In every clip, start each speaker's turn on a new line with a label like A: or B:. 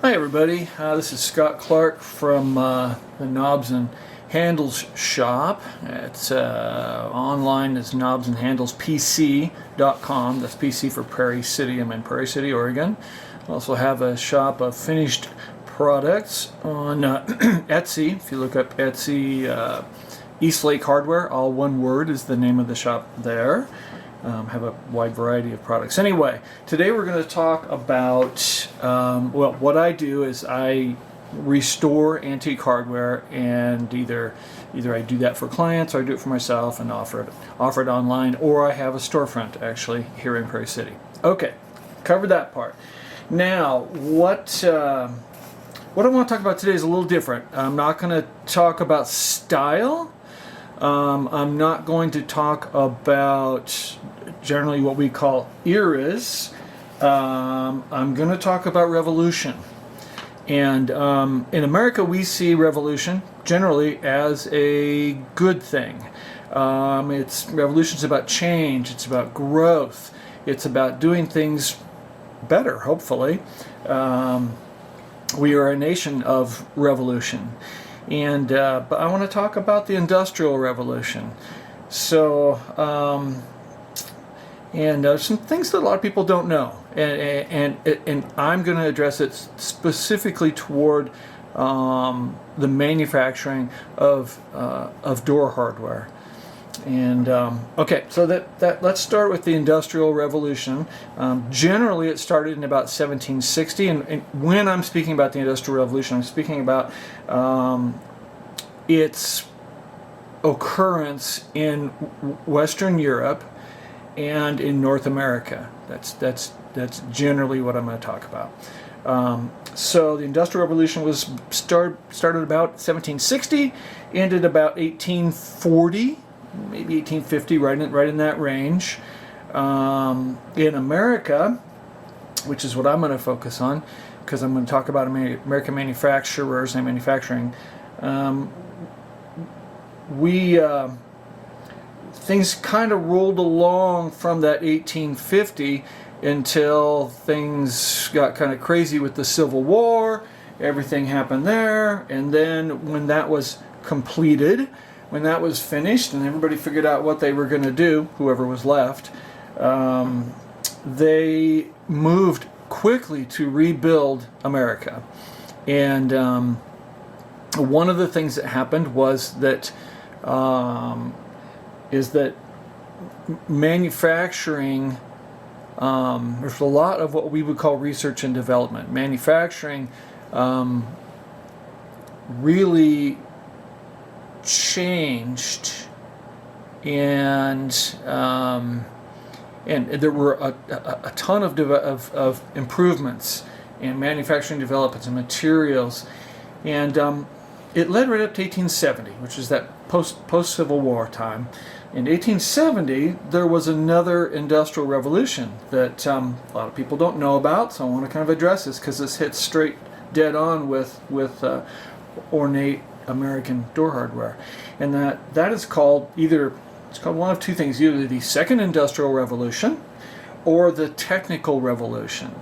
A: Hi everybody, this is Scott Clark from the Knobs and Handles shop. It's online as knobsandhandlespc.com. That's PC for Prairie City. I'm in Prairie City, Oregon. I also have a shop of finished products on Etsy. If you look up Etsy, Eastlake Hardware, all one word is the name of the shop there. Have a wide variety of products. Anyway, today we're going to talk about, well, what I do is I restore antique hardware, and either I do that for clients or I do it for myself and offer it online, or I have a storefront actually here in Prairie City. Okay, covered that part. Now, what I want to talk about today is a little different. I'm not going to talk about style. I'm not going to talk about generally what we call eras. I'm going to talk about revolution. And in America, we see revolution generally as a good thing. Revolution's about change. It's about growth. It's about doing things better, hopefully. We are a nation of revolution. And but I want to talk about the Industrial Revolution. So, some things that a lot of people don't know, and I'm going to address it specifically toward the manufacturing of door hardware. And okay, so let's start with the Industrial Revolution. Generally, it started in about 1760, and when I'm speaking about the Industrial Revolution, I'm speaking about its occurrence in Western Europe and in North America. That's generally what I'm going to talk about. So the Industrial Revolution was started about 1760, ended about 1840. Maybe 1850, right in that range. In America, which is what I'm going to focus on, because I'm going to talk about American manufacturers and manufacturing. Things kind of rolled along from that 1850 until things got kind of crazy with the Civil War. Everything happened there, and then when that was completed, when that was finished and everybody figured out what they were going to do, whoever was left, they moved quickly to rebuild America. And one of the things that happened was that manufacturing, there's a lot of what we would call research and development. Manufacturing really changed, and there were a ton of improvements in manufacturing developments and materials, and it led right up to 1870, which is that post-Civil War time. In 1870, there was another industrial revolution that a lot of people don't know about, so I want to kind of address this because this hits straight dead on with ornate American door hardware, and that is called it's called one of two things: either the Second Industrial Revolution or the Technical Revolution.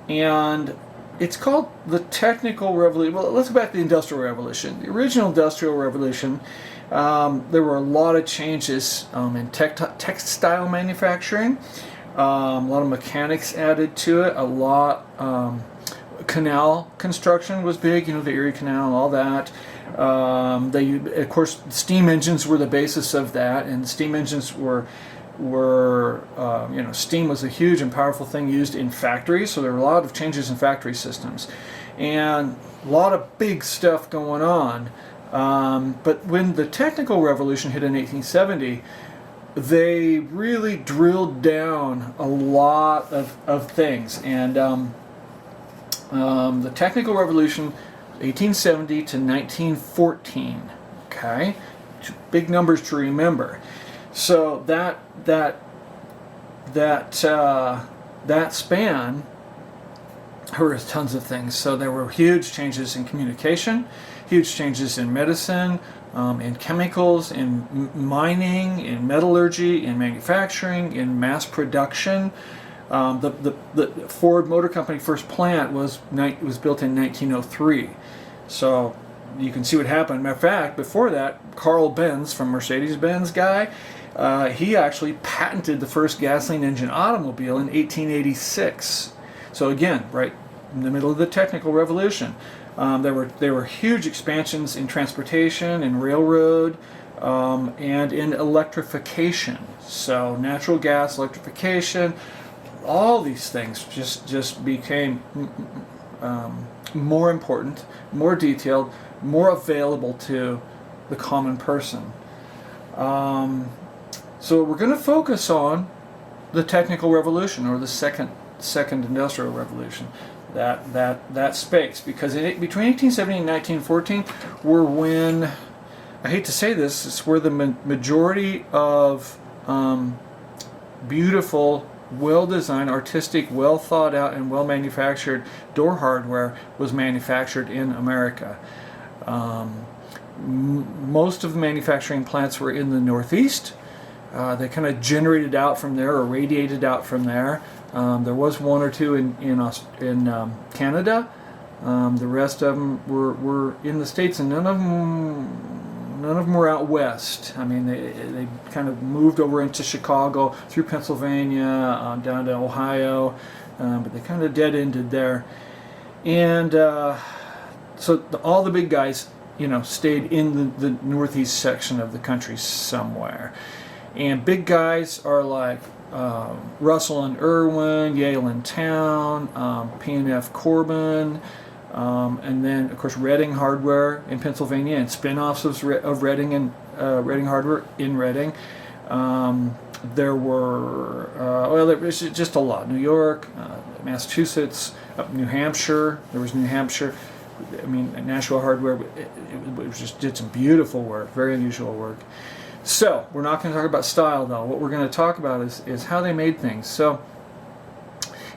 A: And it's called the Technical Revolution. Well, let's go back to the Industrial Revolution. The original Industrial Revolution, there were a lot of changes in textile manufacturing, a lot of mechanics added to it, a lot. Canal construction was big, the Erie Canal and all that. Of course, steam engines were the basis of that, and steam engines were steam was a huge and powerful thing used in factories, so there were a lot of changes in factory systems, and a lot of big stuff going on. But when the Technical Revolution hit in 1870, they really drilled down a lot of things, and the Technical Revolution, 1870 to 1914. Okay, big numbers to remember. So that span, there were tons of things. So there were huge changes in communication, huge changes in medicine, in chemicals, in mining, in metallurgy, in manufacturing, in mass production. The Ford Motor Company first plant was built in 1903. So you can see what happened. Matter of fact, before that, Carl Benz from Mercedes-Benz guy, he actually patented the first gasoline engine automobile in 1886. So again, right in the middle of the technical revolution. There were huge expansions in transportation, in railroad, and in electrification. So natural gas electrification, all these things just became more important, more detailed, more available to the common person. So we're going to focus on the technical revolution, or the second industrial revolution, that space, because between 1870 and 1914 were when, I hate to say this, it's where the majority of beautiful, well-designed, artistic, well-thought-out, and well-manufactured door hardware was manufactured in America. Most of the manufacturing plants were in the Northeast. They kind of generated out from there, or radiated out from there. There was one or two in Canada. The rest of them were in the States, and none of them were out west. I mean, they kind of moved over into Chicago, through Pennsylvania, down to Ohio, but they kind of dead-ended there. And so all the big guys, stayed in the northeast section of the country somewhere. And big guys are like Russell and Irwin, Yale and Town, P&F Corbin, and then of course Reading Hardware in Pennsylvania, and spin-offs of Reading and Reading Hardware in Reading. There was just a lot. New York, Massachusetts, New Hampshire. There was New Hampshire. I mean, Nashua Hardware. It just did some beautiful work, very unusual work. So we're not going to talk about style, though. What we're going to talk about is how they made things. So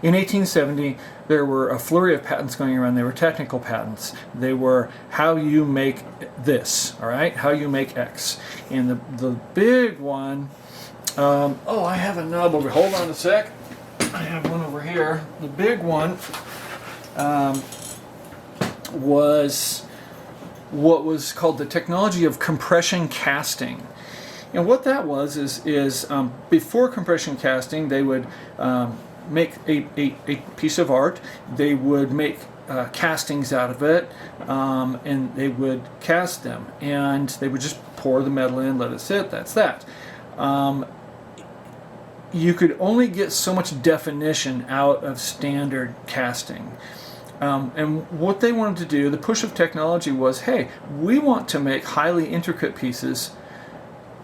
A: in 1870, there were a flurry of patents going around. They were technical patents. They were how you make this, all right? How you make X. And the big one, I have a nub over. Hold on a sec. I have one over here. The big one was what was called the technology of compression casting. And what that was is before compression casting, they would make a piece of art. They would make castings out of it, and they would cast them. And they would just pour the metal in, let it sit, that's that. You could only get so much definition out of standard casting. And what they wanted to do, the push of technology was, hey, we want to make highly intricate pieces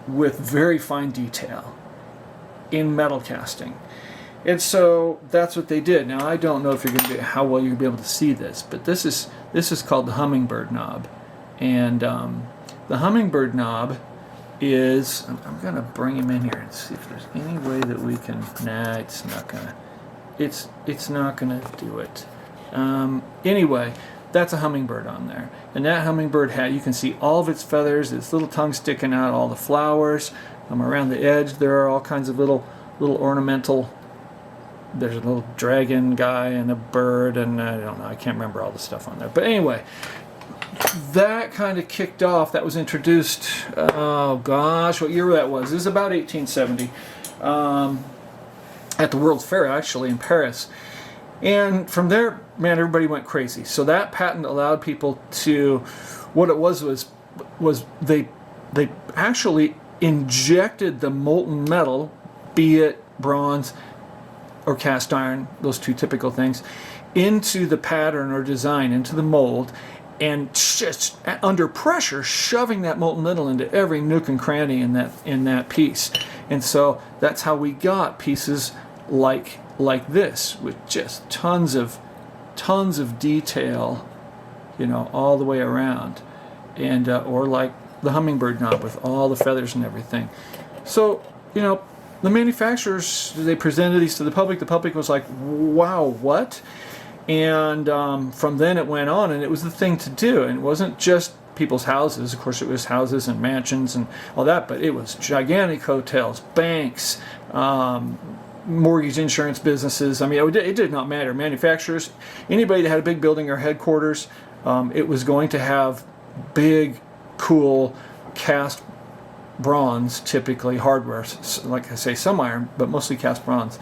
A: with very fine detail in metal casting. And so that's what they did. Now, I don't know if you're going to how well you'll be able to see this, but this is called the hummingbird knob. And the hummingbird knob is, I'm going to bring him in here and see if there's any way that we can, nah, it's not going to, it's not going to do it. Anyway, that's a hummingbird on there. And that hummingbird hat, you can see all of its feathers, its little tongue sticking out, all the flowers. Around the edge, there are all kinds of little ornamental, there's a little dragon guy and a bird, and I don't know, I can't remember all the stuff on there. But anyway, that kind of kicked off, that was introduced, oh gosh, what year that was? It was about 1870, at the World's Fair, actually, in Paris. And from there, man, everybody went crazy. So that patent allowed people to, what it was they actually injected the molten metal, be it bronze or cast iron, those two typical things, into the pattern or design, into the mold, and just under pressure, shoving that molten metal into every nook and cranny in that piece. And so that's how we got pieces like this, with just tons of detail, all the way around, and or like the hummingbird knob with all the feathers and everything. So the manufacturers, they presented these to the public. The public was like, wow, what? And from then it went on, and it was the thing to do. And it wasn't just people's houses. Of course, it was houses and mansions and all that, but it was gigantic hotels, banks, mortgage insurance businesses. I mean, it did not matter. Manufacturers, anybody that had a big building or headquarters, it was going to have big, cool cast bronze, typically hardware, like I say, some iron, but mostly cast bronze.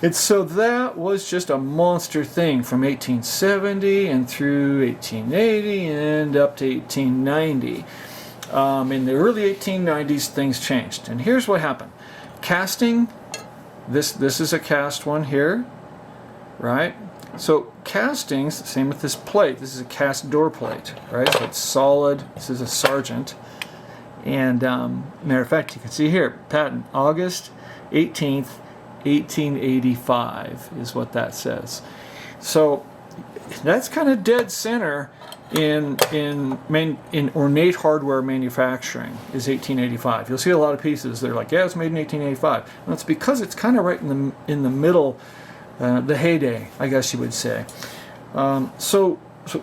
A: And so that was just a monster thing from 1870 and through 1880 and up to 1890. In the early 1890s, things changed. And here's what happened. Casting, this is a cast one here, right? So castings, same with this plate. This is a cast door plate, right? So it's solid. This is a Sargent. And matter of fact, you can see here, patent August 18th, 1885 is what that says. So that's kind of dead center in ornate hardware manufacturing is 1885. You'll see a lot of pieces. They're like, yeah, it's made in 1885. And that's because it's kind of right in the middle, the heyday, I guess you would say. So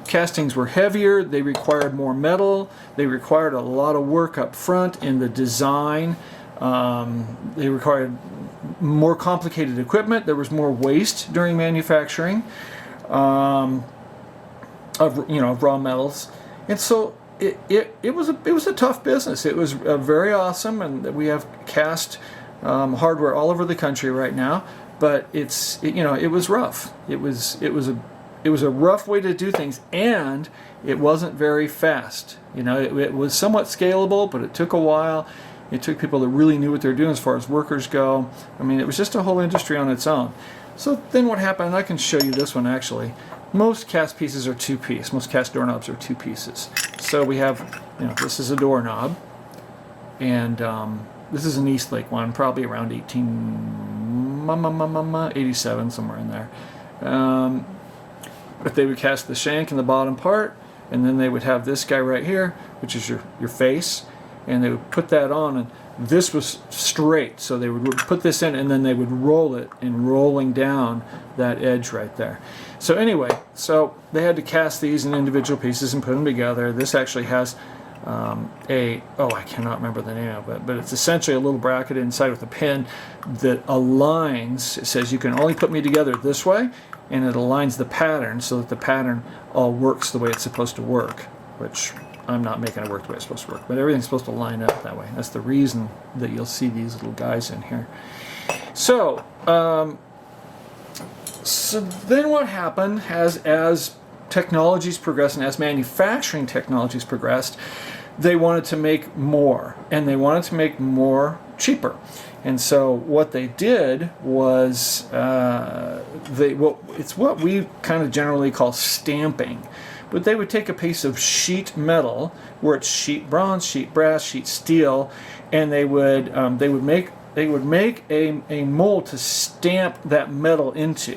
A: castings were heavier. They required more metal. They required a lot of work up front in the design. They required more complicated equipment. There was more waste during manufacturing of raw metals, and so it was a tough business. It was very awesome, and we have cast hardware all over the country right now. But it was rough. It was a rough way to do things, and it wasn't very fast. It was somewhat scalable, but it took a while. It took people that really knew what they were doing as far as workers go. I mean, it was just a whole industry on its own. So then what happened, and I can show you this one actually, most cast pieces are two-piece. Most cast doorknobs are two pieces. So we have, this is a doorknob, and this is an Eastlake one, probably around 1887, somewhere in there. But they would cast the shank in the bottom part, and then they would have this guy right here, which is your face, and they would put that on, and this was straight, so they would put this in, and then they would roll it in rolling down that edge right there. So anyway, so they had to cast these in individual pieces and put them together. This actually has I cannot remember the name of it, but it's essentially a little bracket inside with a pin that aligns. It says you can only put me together this way, and it aligns the pattern so that the pattern all works the way it's supposed to work, which I'm not making it work the way it's supposed to work, but everything's supposed to line up that way. That's the reason that you'll see these little guys in here. So, so then what happened as technologies progressed and as manufacturing technologies progressed, they wanted to make more, and they wanted to make more cheaper. And so what they did was it's what we kind of generally call stamping. But they would take a piece of sheet metal, where it's sheet bronze, sheet brass, sheet steel, and they would make a mold to stamp that metal into.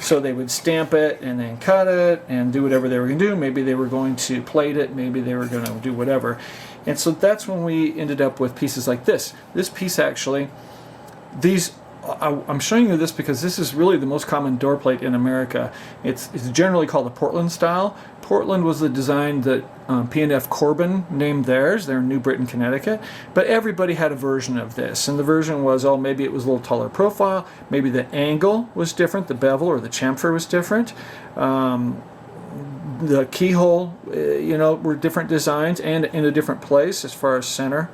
A: So they would stamp it and then cut it and do whatever they were going to do. Maybe they were going to plate it. Maybe they were going to do whatever. And so that's when we ended up with pieces like this. This piece actually, I'm showing you this because this is really the most common door plate in America. It's generally called the Portland style. Portland was the design that P&F Corbin named theirs. They're in New Britain, Connecticut. But everybody had a version of this. And the version was, maybe it was a little taller profile. Maybe the angle was different. The bevel or the chamfer was different. The keyhole, were different designs and in a different place as far as center.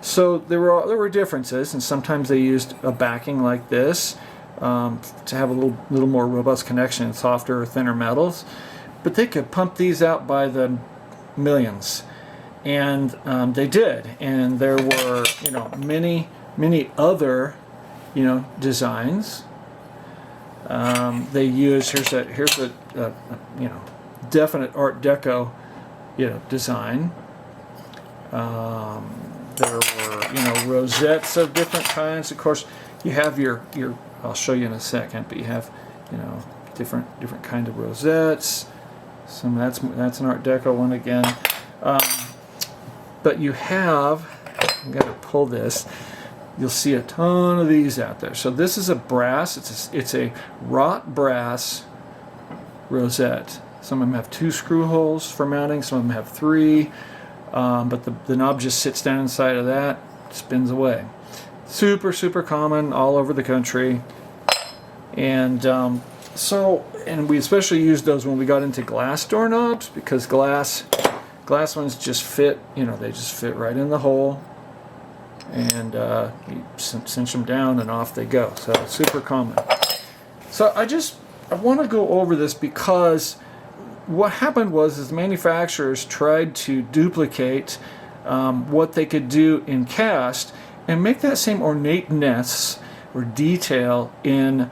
A: So there were differences, and sometimes they used a backing like this to have a little more robust connection, softer or thinner metals. But they could pump these out by the millions, and they did. And there were many other designs. They used here's a definite Art Deco design. There were rosettes of different kinds. Of course, you have your I'll show you in a second, but you have different kind of rosettes. Some that's an Art Deco one again. But you have, I'm going to pull this. You'll see a ton of these out there. So this is a brass. It's a wrought brass rosette. Some of them have 2 screw holes for mounting. Some of them have 3. But the knob just sits down inside of that, spins away. super common all over the country. And and we especially used those when we got into glass doorknobs, because glass ones just fit, you know, they just fit right in the hole, and you cinch them down and off they go. So super common. So I want to go over this because what happened was the manufacturers tried to duplicate what they could do in cast and make that same ornateness or detail in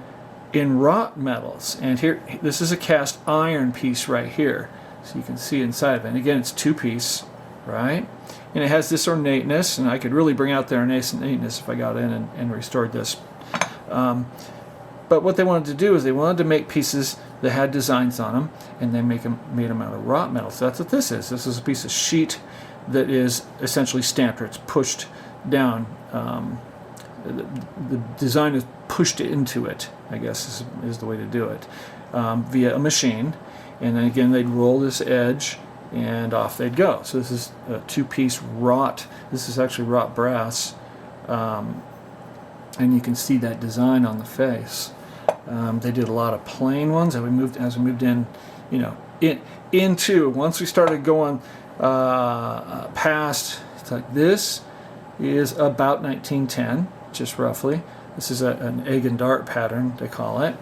A: wrought metals. And here, this is a cast iron piece right here, so you can see inside of it. And again, it's two-piece, right? And it has this ornateness, and I could really bring out the ornateness if I got in and restored this. But what they wanted to do is they wanted to make pieces that had designs on them, and they made them out of wrought metal. So that's what this is. This is a piece of sheet that is essentially stamped, or it's pushed down. The design is pushed into it, I guess is the way to do it, via a machine. And then again, they'd roll this edge and off they'd go. So this is a two-piece wrought. This is actually wrought brass, and you can see that design on the face. They did a lot of plain ones as we moved in, you know, into once we started going past. It's like this is about 1910, just roughly. This is an egg and dart pattern, they call it.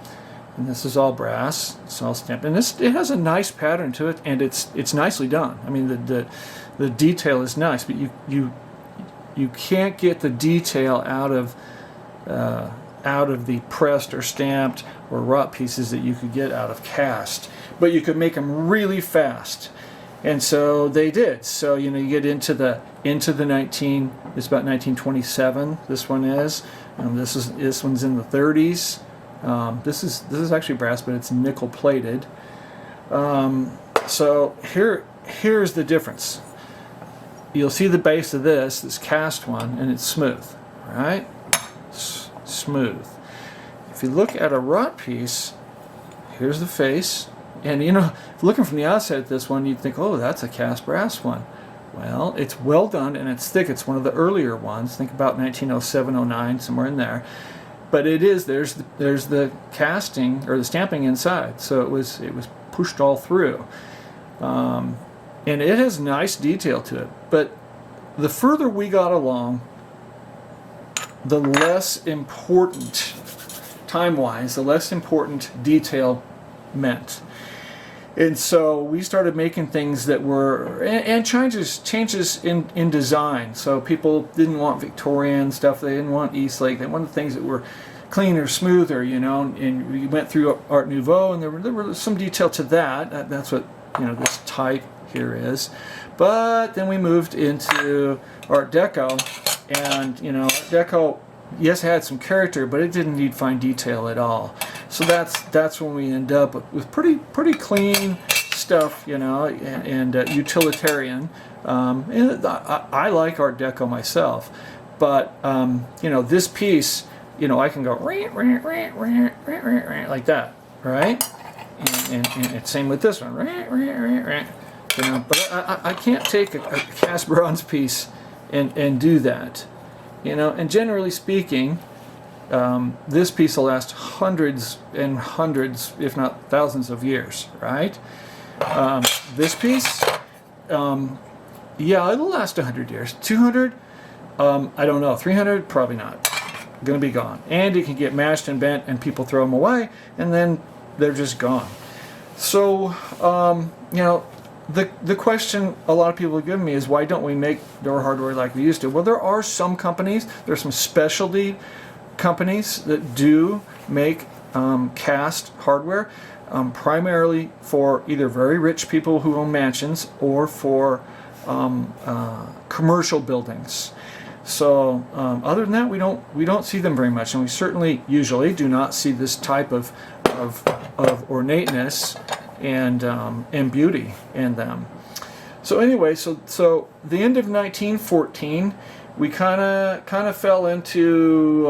A: And this is all brass. It's all stamped. And it has a nice pattern to it, and it's nicely done. I mean, the detail is nice, but you can't get the detail out of the pressed or stamped or wrought pieces that you could get out of cast. But you could make them really fast. And so they did. So, you know, you get into the it's about 1927. This one is. This one's in the 30s. This is actually brass, but it's nickel plated. So here's the difference. You'll see the base of this cast one, and it's smooth, right? Smooth. If you look at a wrought piece, here's the face. And you know, if looking from the outside at this one, you'd think, oh, that's a cast brass one. Well, it's well done and it's thick. It's one of the earlier ones. Think about 1907, 09, somewhere in there. But it is, there's the casting or the stamping inside. So it was pushed all through. And it has nice detail to it. But the further we got along, the less important, time-wise, the less important detail meant. And so we started making things that were, and changes in design. So people didn't want Victorian stuff, they didn't want Eastlake, they wanted things that were cleaner, smoother, you know, and we went through Art Nouveau, and there were some detail to that. That's what, you know, this type here is. But then we moved into Art Deco, and, you know, Art Deco, yes, it had some character, but it didn't need fine detail at all. So that's when we end up with pretty clean stuff, you know, and utilitarian. And I like Art Deco myself, but you know, this piece, you know, I can go like that, right? And same with this one, you know. But I can't take a cast bronze piece and do that, you know. And generally speaking, this piece will last hundreds and hundreds, if not thousands of years, right? This piece, yeah, it'll last 100 years. 200, I don't know. 300, probably not. Going to be gone. And it can get mashed and bent, and people throw them away, and then they're just gone. So, you know, the question a lot of people have given me is, why don't we make door hardware like we used to? Well, there are some companies, there's some specialty companies that do make cast hardware, primarily for either very rich people who own mansions or for commercial buildings. So other than that, we don't see them very much, and we certainly usually do not see this type of ornateness and beauty in them. So anyway, so the end of 1914. We kind of fell into,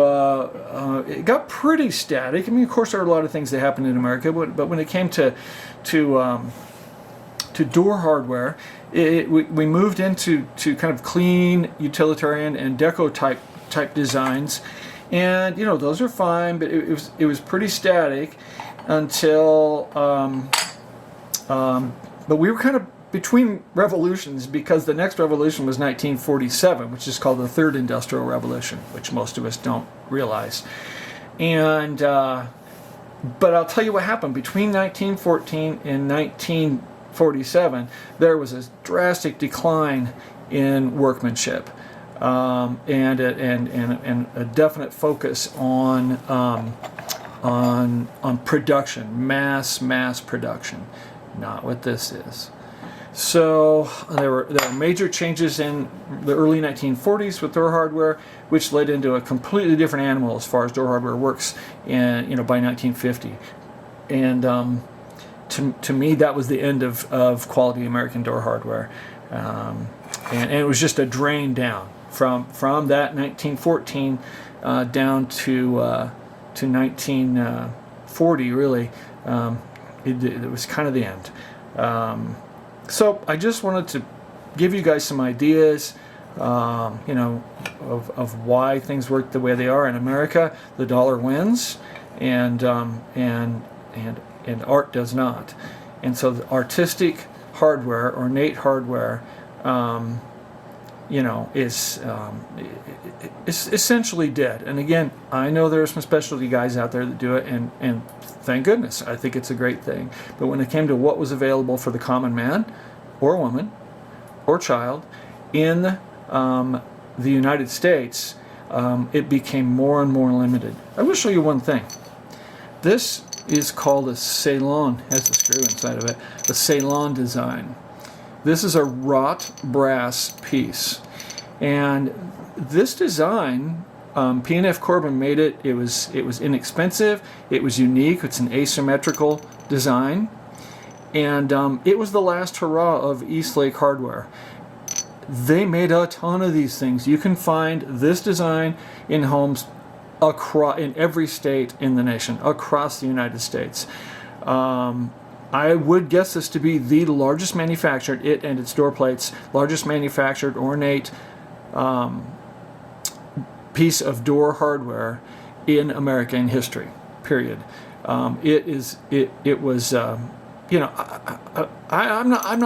A: it got pretty static. I mean, of course, there are a lot of things that happened in America, but when it came to door hardware, we moved into kind of clean, utilitarian, and deco type type designs, and those are fine, but it was pretty static until but we were kind of between revolutions, because the next revolution was 1947, which is called the Third Industrial Revolution, which most of us don't realize. And but I'll tell you what happened between 1914 and 1947. There was a drastic decline in workmanship, and a definite focus on production, mass production. Not what this is. So there were major changes in the early 1940s with door hardware, which led into a completely different animal as far as door hardware works. And by 1950, and to me that was the end of quality American door hardware, and it was just a drain down from that 1914 down to 1940 really. It was kind of the end. So I just wanted to give you guys some ideas, of why things work the way they are in America. The dollar wins, and art does not. And so the artistic hardware, ornate hardware, is essentially dead. And again, I know there are some specialty guys out there that do it, and thank goodness. I think it's a great thing. But when it came to what was available for the common man or woman or child in the United States, it became more and more limited. I will show you one thing. This is called a Ceylon, has a screw inside of it, the Ceylon design. This is a wrought brass piece. And this design, P&F Corbin made it. It was inexpensive. It was unique. It's an asymmetrical design, and it was the last hurrah of Eastlake hardware. They made a ton of these things. You can find this design in homes in every state in the nation, across the United States. I would guess this to be the largest manufactured, it and its door plates, largest manufactured ornate piece of door hardware in American history, period. I'm not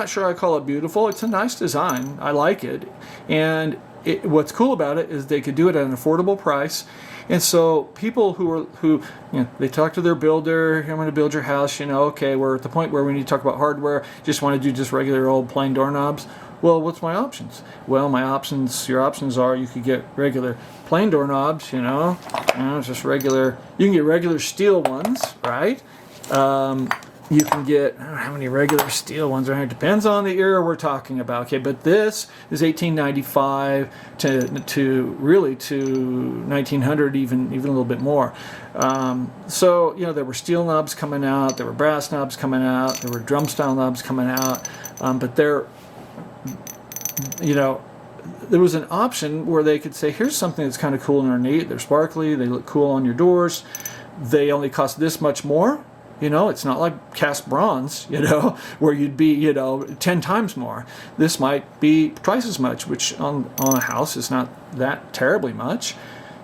A: sure I call it beautiful. It's a nice design. I like it. And what's cool about it is they could do it at an affordable price. And so people who they talk to their builder, I'm going to build your house, okay, we're at the point where we need to talk about hardware, just want to do just regular old plain doorknobs. Well, what's my options? Well, your options are you could get regular plain doorknobs, just regular, you can get regular steel ones, right? You can get, I don't know how many regular steel ones are here. It depends on the era we're talking about. Okay, but this is 1895 to 1900, even a little bit more. So there were steel knobs coming out, there were brass knobs coming out, there were drum style knobs coming out, but there was an option where they could say, here's something that's kind of cool and ornate. They're sparkly, they look cool on your doors. They only cost this much more. It's not like cast bronze, where you'd be, 10 times more. This might be twice as much, which on a house is not that terribly much,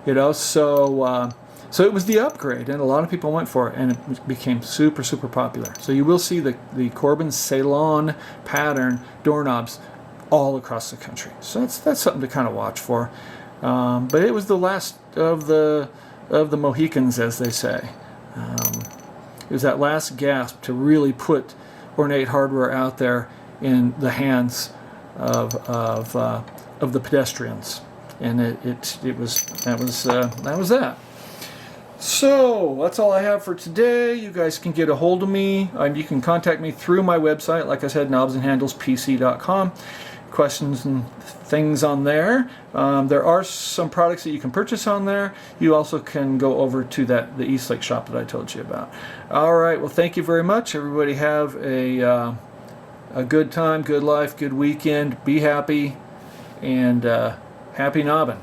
A: So it was the upgrade, and a lot of people went for it, and it became super, super popular. So you will see the Corbin Ceylon pattern doorknobs all across the country. So that's something to kind of watch for. But it was the last of the Mohicans, as they say. It was that last gasp to really put ornate hardware out there in the hands of the pedestrians, and that was that. So that's all I have for today. You guys can get a hold of me. You can contact me through my website, like I said, knobsandhandlespc.com. Questions and things on there. There are some products that you can purchase on there. You also can go over to the Eastlake shop that I told you about. All right. Well, thank you very much. Everybody have a good time, good life, good weekend. Be happy, and happy knobbing.